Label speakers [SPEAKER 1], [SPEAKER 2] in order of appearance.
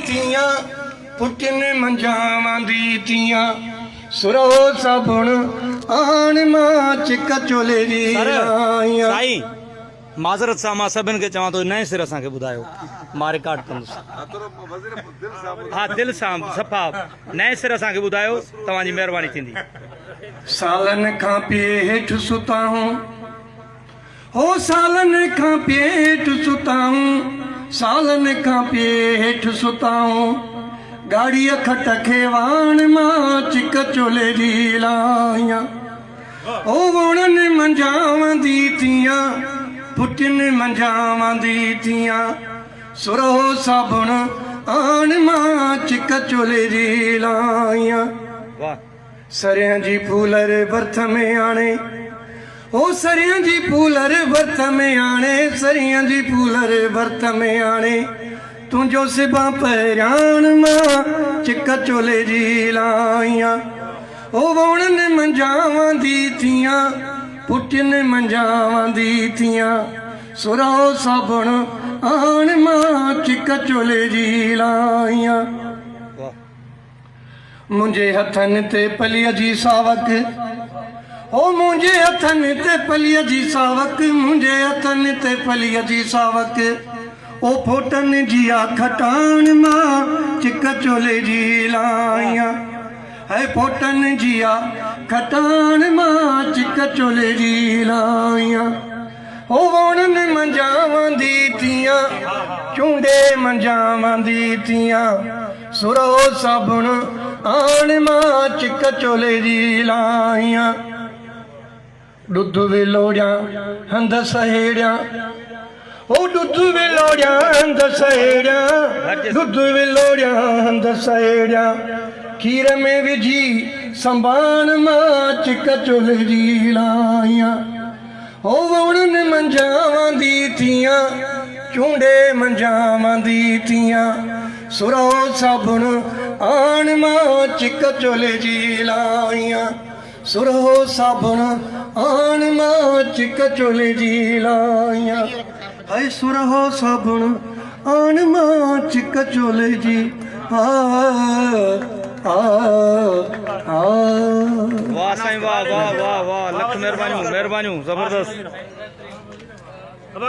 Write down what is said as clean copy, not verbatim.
[SPEAKER 1] ਧੀਆਂ ਪੁੱਟਨ ਮੰਜਾਵਾਂ ਦੀ ਧੀਆਂ ਸੁਰੋ ਸਾਬਣ आन मां चिक चोले जी आइयां
[SPEAKER 2] साईं माज़रत सां मां सभिनि खे चवां थो नए सिर असांखे ॿुधायो मां रिकॉर्ड कंदुसि हा दिलि सां सफ़ा नए सिर असांखे ॿुधायो तव्हांजी महिरबानी थींदी
[SPEAKER 1] सालन खां पिए हेठि सुता हूं हो सालन खां पिए हेठि सुता हूं सालन खां पिए हेठि सुता हूं गाड़ी खट खे वाण मां चिक चोले जी लाइयां ओ वणन मंझावां दी तियां पुटन मंझावां दी तियां सुरो साबुण आन मां चिक चोले जी लाइयां
[SPEAKER 2] वाह
[SPEAKER 1] सरियां जी फूलर बर्थ में आणे ओ सरियां जी फूलर बर्थ में आणे सरियां जी फूलर बर्थ में आणे तुंहिंजो सिबा पहिरियाण मां चिक चोले जी लाइयां ओ वणन मंझावां दी थियां पुटन मंझावां दी थियां सुरो साबुण आण मां चिक चोले जी लाइयां मुंहिंजे हथनि ते पलीअ जी सावक ओ मुंहिंजे हथनि ते पलीअ जी सावक मुंहिंजे हथनि ते पलीअ जी सावक ओ फोटन जिया खटान मां चिक चोले जी लाइयां है फोटन जिया खटान मां चिक चोले जी लाइयां हो वणन मंझावां दी तियां चूंडे मंझावां दी तियां सुरो साबुण आण मां चिक चोले जी लाइयां दुध विलोड़ियां हंध सहेड़ियां ओ दुध विलोड़ियां हंध सहेड़ियां दुध विलोड़ियां हंध सहेड़ियां खीर में विझी संभाण मां चिक चोले जी लाइयां ओ वणन मंझावां दी थियां चूंडे मंझावां दी थियां सुरो साबुण आण मां चिक चोले जी लाइयां सुरो साबुण आण मां चिक चोले जी लाइयां है सुरो साबुण आण मां चिक चोले जी
[SPEAKER 2] वाह साईं वाह वाह वाह वाह लख महिरबानियूं जबरदस्त